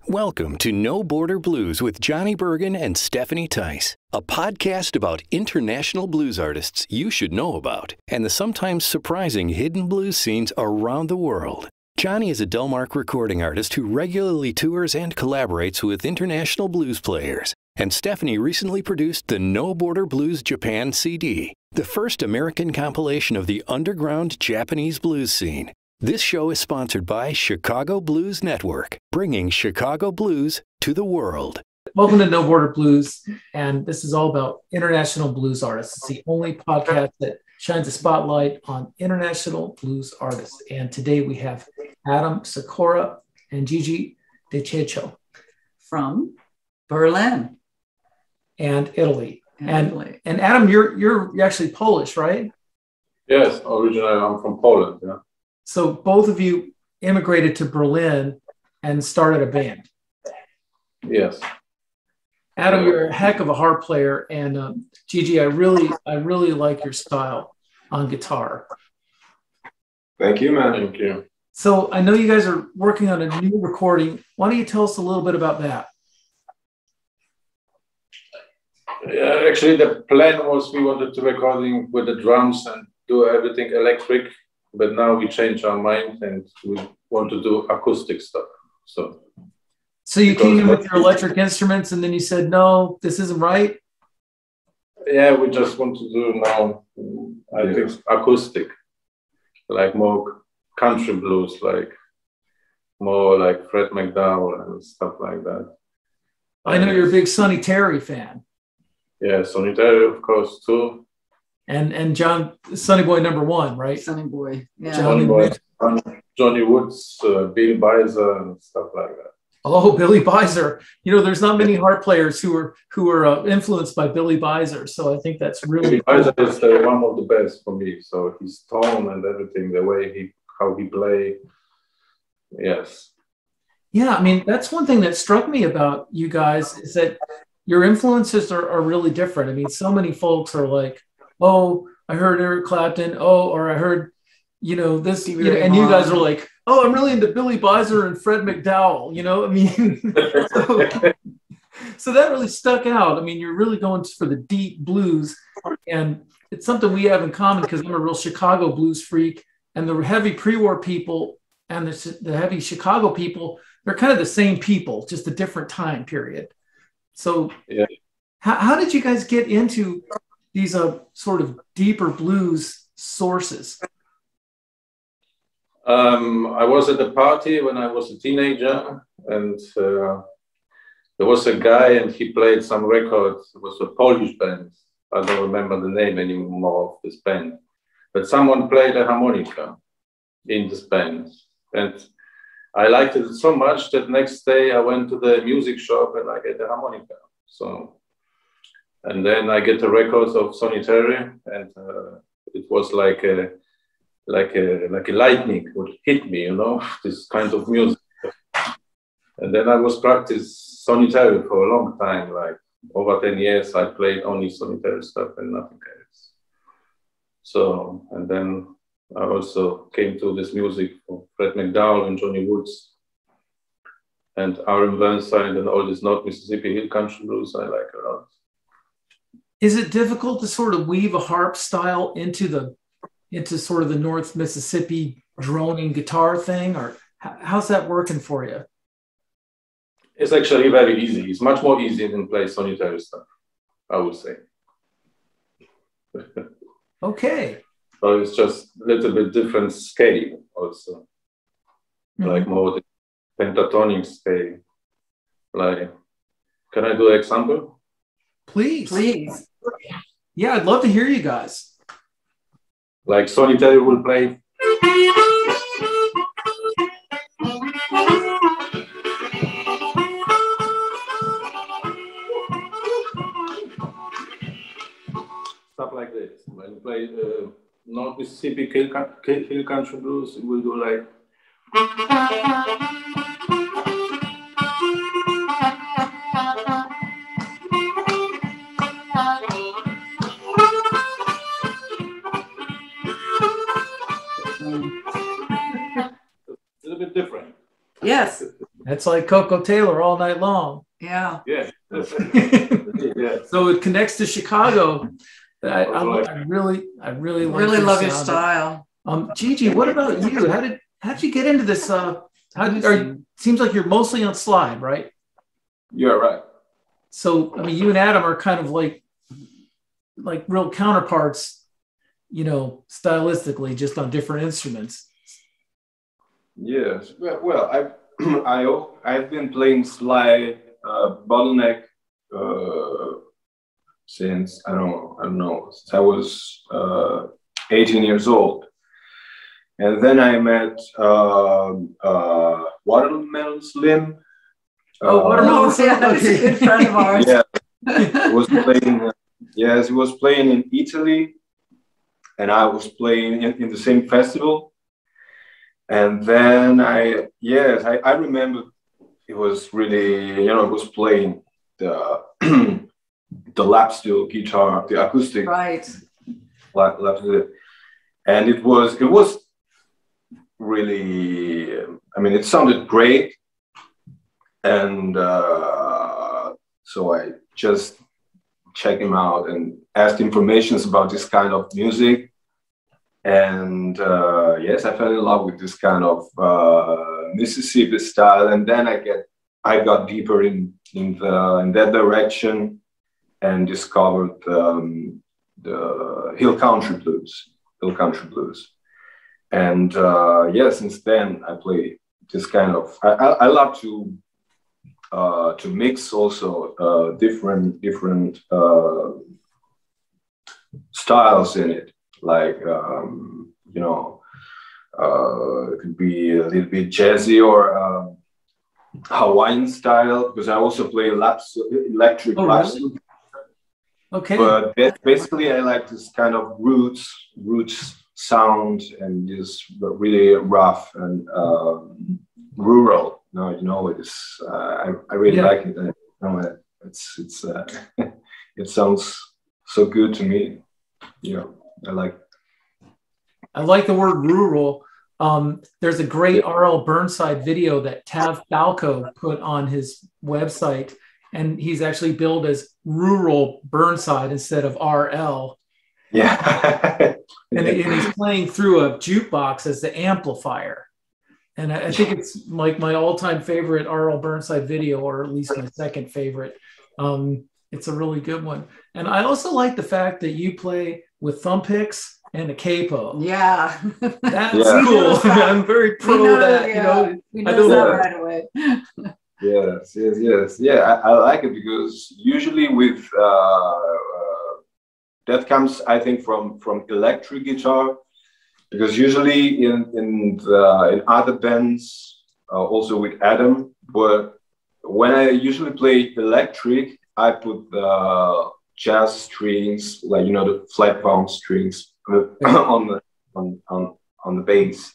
Welcome to No Border Blues with Johnny Bergen and Stephanie Tice, a podcast about international blues artists you should know about and the sometimes surprising hidden blues scenes around the world. Johnny is a Delmark recording artist who regularly tours and collaborates with international blues players. And Stephanie recently produced the No Border Blues Japan CD, the first American compilation of the underground Japanese blues scene. This show is sponsored by Chicago Blues Network, bringing Chicago blues to the world. Welcome to No Border Blues, and this is all about international blues artists. It's the only podcast that shines a spotlight on international blues artists. And today we have Adam Sikora and Gigi De Cicco from Berlin and Italy. And Adam, you're actually Polish, right? Yes, originally I'm from Poland. Yeah. So both of you immigrated to Berlin and started a band. Yes. Adam, you're a heck of a harp player, and Gigi, I really like your style on guitar. Thank you, man. Thank you. So I know you guys are working on a new recording. Why don't you tell us a little bit about that? Yeah, actually, the plan was we wanted to recording with the drums and do everything electric, but now we changed our mind and we want to do acoustic stuff. So you came in with your electric instruments and then you said, no, this isn't right? Yeah, we just want to do now, I think, acoustic, like more country blues, like more like Fred McDowell and stuff like that. I know you're a big Sonny Terry fan. Yeah, Sonny Terry, of course, too. And John, Sonny Boy #1, right? Sonny Boy. Yeah. Johnny Woods, Bill Bizor, and stuff like that. Oh, Billy Bizor. You know, there's not many harp players who are influenced by Billy Bizor. So I think that's really Billy Bizor is one of the best for me. So his tone and everything, the way how he play. Yes. Yeah, I mean, that's one thing that struck me about you guys is that your influences are really different. I mean, so many folks are like, oh, I heard Eric Clapton. Oh, or I heard, this, and you guys are like, oh, I'm really into Billy Bizor and Fred McDowell. I mean, so that really stuck out. I mean, you're really going for the deep blues, and it's something we have in common because I'm a real Chicago blues freak, and the heavy pre-war people and the heavy Chicago people, they're kind of the same people, just a different time period. So yeah. How did you guys get into these sort of deeper blues sources? I was at a party when I was a teenager, and there was a guy and he played some records. It was a Polish band. I don't remember the name anymore of this band, but someone played a harmonica in this band. And I liked it so much that next day I went to the music shop and I get a harmonica. And then I get the records of Sonny Terry, and it was like a lightning would hit me, this kind of music. And then I was practice Sonny Terry for a long time, like over 10 years. I played only Sonny Terry stuff and nothing else. So, and then I also came to this music from Fred McDowell and Johnny Woods and Burnside and all this North Mississippi Hill Country blues I like a lot. Is it difficult to sort of weave a harp style into sort of the North Mississippi droning guitar thing, or how's that working for you? It's actually very easy. It's much more easy than play Sonny Terry stuff, I would say. Okay. So it's just a little bit different scale also, like more the pentatonic scale. Like, can I do an example? Please. Yeah, I'd love to hear you guys. Like Sonny Terry will play. Stuff like this. When you play North Mississippi Hill Country blues, it will do like. It's like Coco Taylor all night long. Yeah. Yeah. Yeah. So it connects to Chicago. I really like Really love your style. Gigi, what about you? How'd you get into this? Seems like you're mostly on slide, right? You're right. So I mean, you and Adam are kind of like real counterparts, you know, stylistically, just on different instruments. Yes. Well, I've been playing slide bottleneck since I don't know since I was 18 years old, and then I met Watermelon Slim. Watermelon Slim, yeah, that's a good friend of ours. Yeah, he was playing. Yes, he was playing in Italy, and I was playing in the same festival. And then I remember it was really, it was playing the the lap steel guitar, the acoustic, right? Lap steel, and it was really, I mean, it sounded great, and so I just checked him out and asked information about this kind of music. And yes, I fell in love with this kind of Mississippi style, and then I got deeper in that direction and discovered the hill country blues. And since then I play this kind of. I love to mix also different styles in it. Like, it could be a little bit jazzy or Hawaiian style, because I also play electric lap steel. Really? Okay. But basically, I like this kind of roots sound and this really rough and rural. It's I really like it. It's it sounds so good to me. I like the word rural. There's a great R.L. Burnside video that Tav Falco put on his website, and he's actually billed as Rural Burnside instead of R.L. Yeah. and he's playing through a jukebox as the amplifier. And I think it's like my all-time favorite R.L. Burnside video, or at least my second favorite. It's a really good one. And I also like the fact that you play with thumb picks and a capo. Yeah. That's cool. I'm very pro of that. Yeah. We know that right away. Yes. Yeah, I like it because usually with that comes, I think, from electric guitar, because usually in other bands, also with Adam, but when I usually play electric, I put the jazz strings, like the flat palm strings on the bass,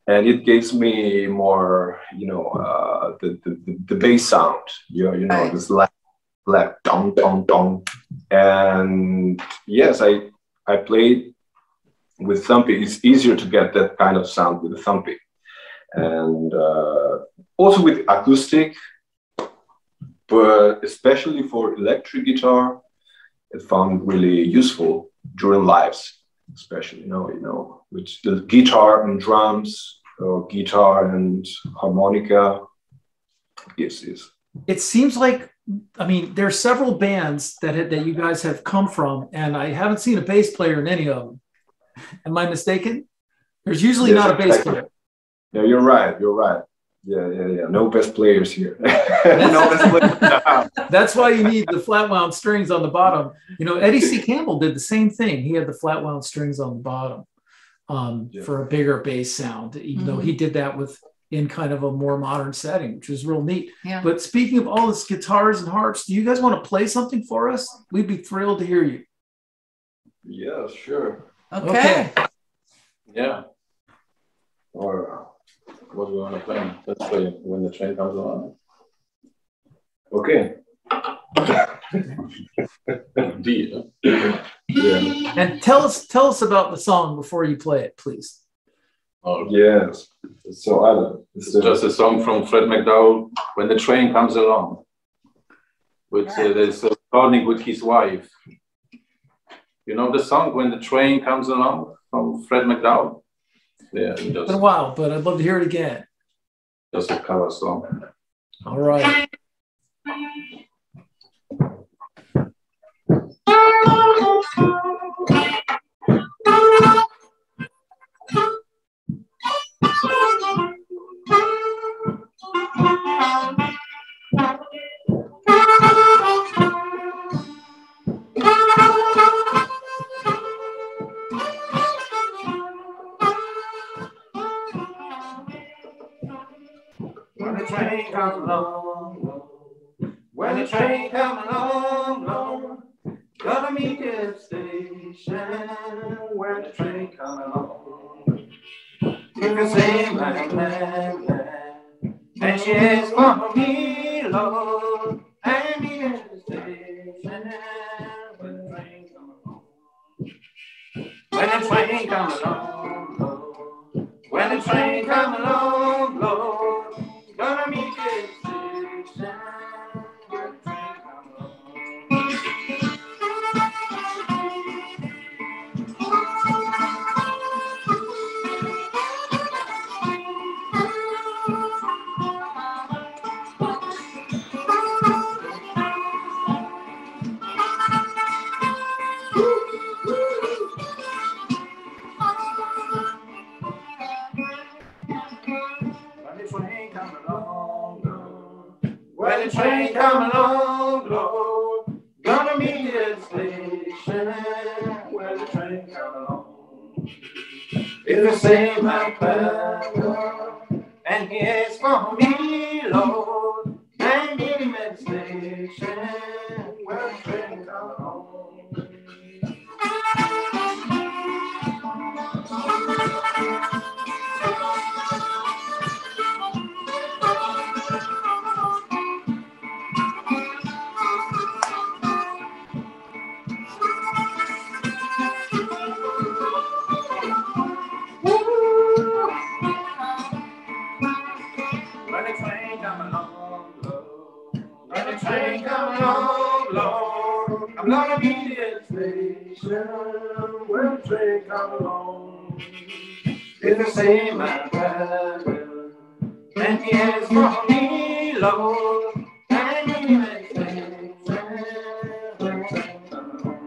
and it gives me more, the bass sound. This lap dong dong dong, and yes, I played with thumping. It's easier to get that kind of sound with the thumping, and also with acoustic. But especially for electric guitar, it found really useful during lives, especially, with the guitar and drums, or guitar and harmonica. Gives this. It seems like, I mean, there are several bands that you guys have come from, and I haven't seen a bass player in any of them. Am I mistaken? There's usually not a bass player. Yeah, you're right. Yeah. No best players here. No best players. That's why you need the flat wound strings on the bottom. Eddie C. Campbell did the same thing. He had the flat wound strings on the bottom for a bigger bass sound, even though he did that in kind of a more modern setting, which was real neat. Yeah. But speaking of all this guitars and harps, do you guys want to play something for us? We'd be thrilled to hear you. Yeah, sure. Okay. Yeah. Or what do we want to play? Let's play When the Train Comes Along. Okay. Indeed. Yeah. And tell us about the song before you play it, please. Or Yes. So other. it's just a song from Fred McDowell, When the Train Comes Along. With there's a recording with his wife. You know the song When the Train Comes Along from Fred McDowell? Yeah, It's been a while, but I'd love to hear it again. just a cover song. All right. When the train comes along, when the train comes along, gonna meet you at the station. When the train comes along, you can say my name, and she asks for me, Lord, and meet you at the station. When the train comes along, when the train comes along, Lord, when the train comes along, Lord, gonna meet you at the station. When the train comes along. When the train come along, Lord, gonna meet you at the station. When the train come along, it'll say my power, and he asks for me, Lord, and meet him at the station. When the train come along. When the train come along, Lord, when the train come along, Lord, I'm gonna meet you at the station. When the train come along, it'll say my brother, and he asks for me, Lord, and meet him at the station. When the train come along.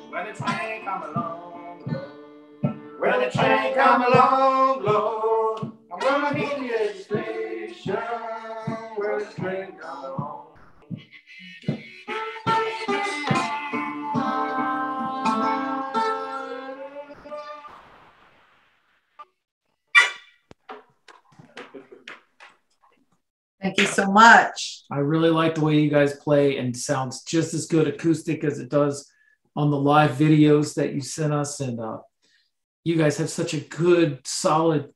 When the train come along, Lord, when the train come along, Lord, I'm gonna meet you at the station. When the train come along. Thank you so much. I really like the way you guys play, and sounds just as good acoustic as it does on the live videos that you sent us. And you guys have such a good, solid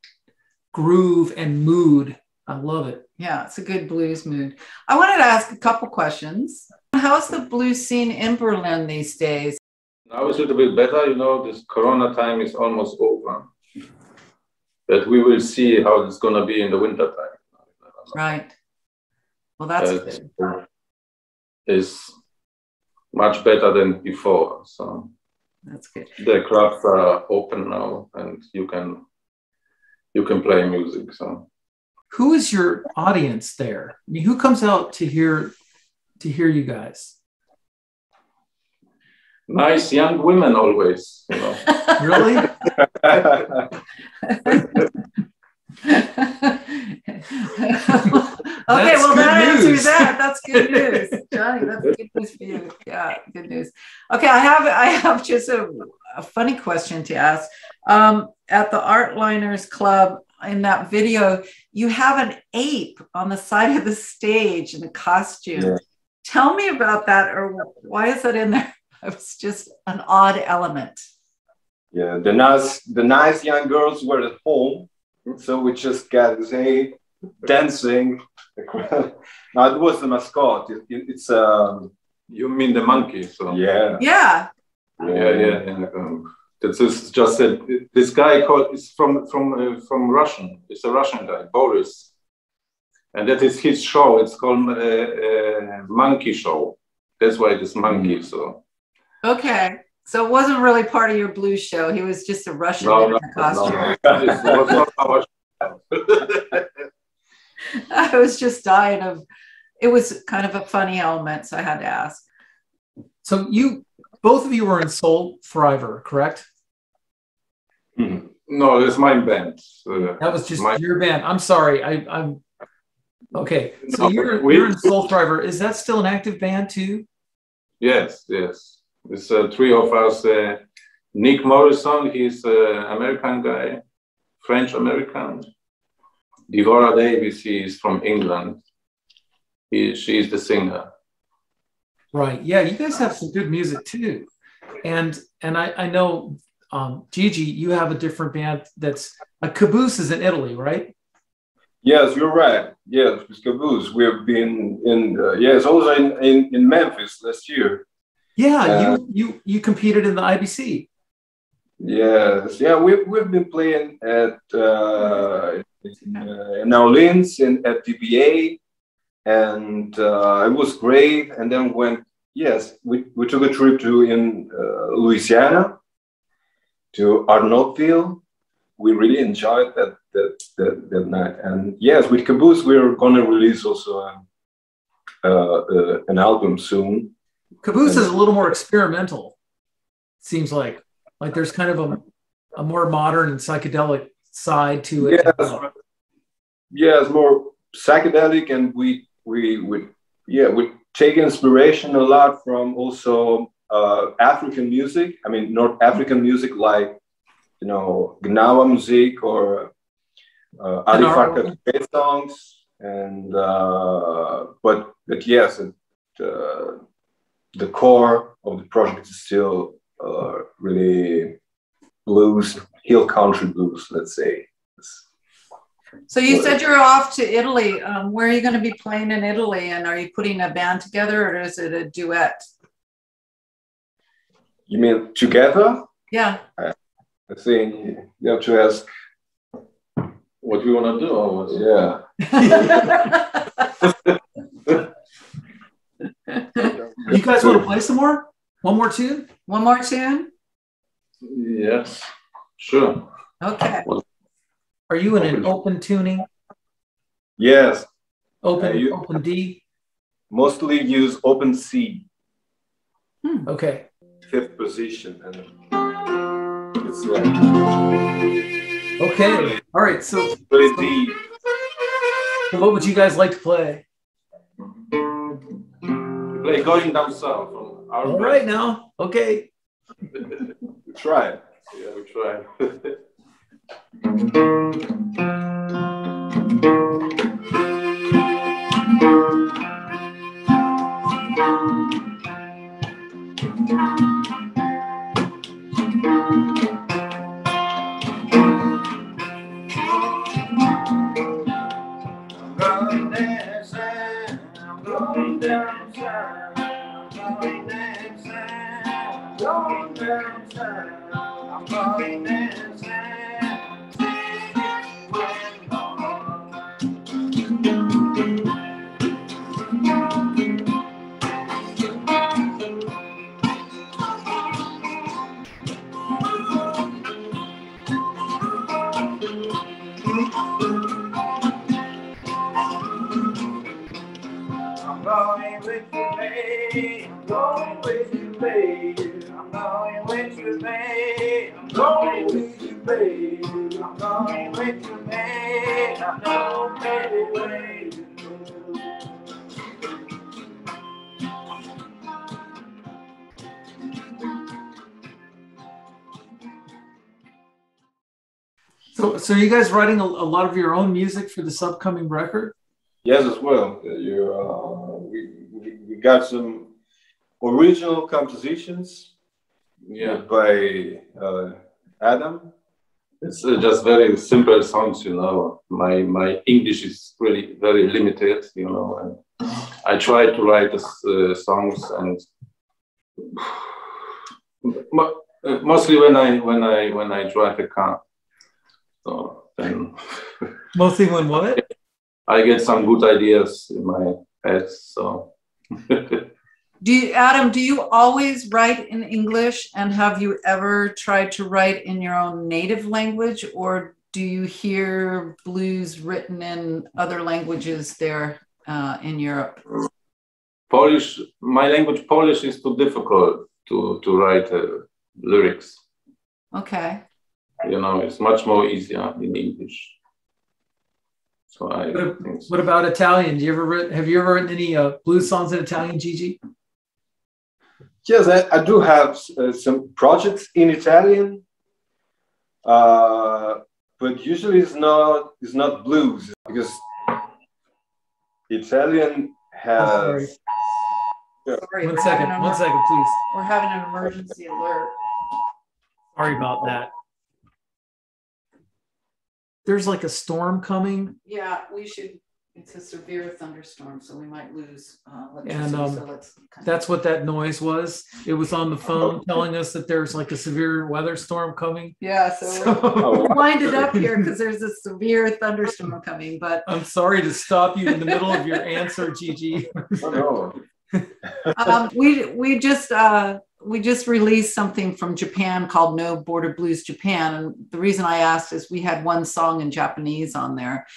groove and mood. I love it. Yeah, it's a good blues mood. I wanted to ask a couple questions. How's the blues scene in Berlin these days? Now it's a little bit better, you know, this Corona time is almost over. But we will see how it's going to be in the winter time. Right. Well, that's good. It's much better than before. So That's good. the clubs are open now, and you can play music. So Who is your audience there? I mean, who comes out to hear you guys? nice young women always, you know. Really? Okay, well, good that news. answers that. That's good news, Johnny. That's good news for you. Yeah, good news. Okay, I have just is a funny question to ask. At the Art Liners Club, in that video, you have an ape on the side of the stage in a costume. Yeah. Tell me about that, or why is that in there? It was just an odd element. Yeah, the nice young girls were at home, so we just got this ape dancing. Now it was the mascot. It's You mean the monkey? So yeah. Yeah. yeah. This is just this guy is from Russian. It's a Russian guy, Boris, and that is his show. It's called Monkey Show. That's why it is monkey. So okay, so it wasn't really part of your blues show. He was just a Russian in a costume. I was just dying of. It was kind of a funny element, so I had to ask. So both of you were in Soul Thriver, correct? No, it's my band. That was just your band. I'm sorry. I'm okay. So you're in Soul Thriver. Is that still an active band too? Yes. It's three of us. Nick Morrison, he's an American guy, French American. Dvora Davis, he is from England. She is the singer. Right. Yeah, you guys have some good music too. And I know, Gigi, you have a different band that's a Caboose is in Italy, right? Yes, you're right. Yes, with Caboose. We've been in also in Memphis last year. Yeah, you competed in the IBC. Yes, yeah, we've been playing at in Orleans and at DBA, and it was great. And then we took a trip to Louisiana, to Arnoldville. We really enjoyed that night. And yes, with Caboose, we're gonna release also an album soon. Caboose is a little more experimental. Seems like there's kind of a more modern and psychedelic side to it. Yes, more psychedelic, and we take inspiration a lot from also African music. I mean, North African music, like Gnawa music or Arifaka songs, and but yes, the core of the project is still really blues, hill country blues, let's say. So you said you're off to Italy. Where are you going to be playing in Italy? And are you putting a band together, or is it a duet? You mean together? Yeah. I think you have to ask what we want to do. Yeah. You guys want to play some more? One more tune? One more tune? Yes, sure. Okay. Are you in an open tuning? Yes. Open D? Mostly use open C. Okay. Fifth position. And it's like... Okay. All right. So D. So what would you guys like to play? Play Going Down South from our All right now. Okay. We try. Yeah, we try. So are you guys writing a lot of your own music for this upcoming record? Yes, as well. We got some original compositions, by Adam. It's just very simple songs, you know. My English is really very limited, you know. And I try to write songs, and mostly when I drive a car. So then Mostly when what? I get some good ideas in my head. So. Adam, do you always write in English, and have you ever tried to write in your own native language, or do you hear blues written in other languages there in Europe? Polish, my language Polish is too difficult to write lyrics. Okay. You know, it's much more easier in English. So what about Italian? Have you ever written any blues songs in Italian, Gigi? Yes, I do have some projects in Italian, but usually it's not blues, because Italian has. Sorry, one second, please. We're having an emergency alert. Sorry about that. There's like a storm coming. Yeah, we should. It's a severe thunderstorm, so we might lose and that's what that noise was. It was on the phone telling us that there's like a severe weather storm coming. Yeah, so we're winded up here because there's a severe thunderstorm coming. But I'm sorry to stop you in the middle of your answer, Gigi. Oh, no. We just released something from Japan called No Border Blues Japan, and the reason I asked is we had one song in Japanese on there.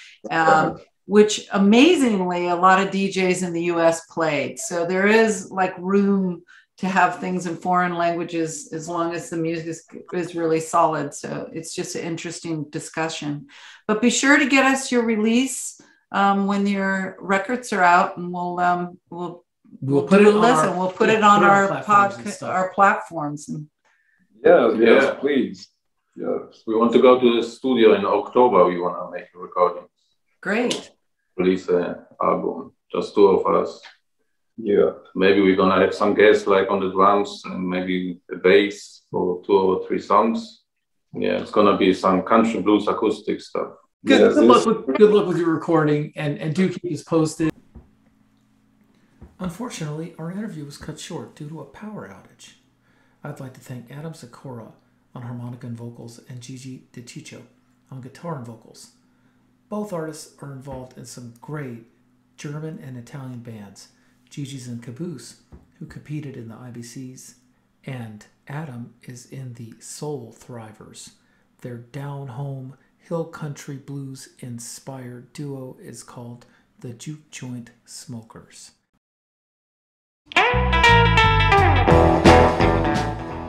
Which amazingly a lot of DJs in the US played. So there is like room to have things in foreign languages as long as the music is really solid. So it's just an interesting discussion. But be sure to get us your release when your records are out, and we'll put it on we'll put it on our platforms. Yes, please. Yes, we want to go to the studio in October. We want to make a recording. Great. Release an album, just two of us. Yeah. Maybe we're gonna have some guests like on the drums and maybe the bass for 2 or 3 songs. Yeah, it's gonna be some country blues acoustic stuff. Good luck with your recording, and do keep us posted. Unfortunately, our interview was cut short due to a power outage. I'd like to thank Adam Sikora on harmonica and vocals and Gigi De Cicco on guitar and vocals. Both artists are involved in some great German and Italian bands. Gigi's in Caboose, who competed in the IBCs, and Adam is in the Soul Thrivers. Their down-home, hill country blues-inspired duo is called the Juke Joint Smokers.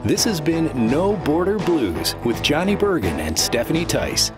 This has been No Border Blues with Johnny Bergen and Stephanie Tice.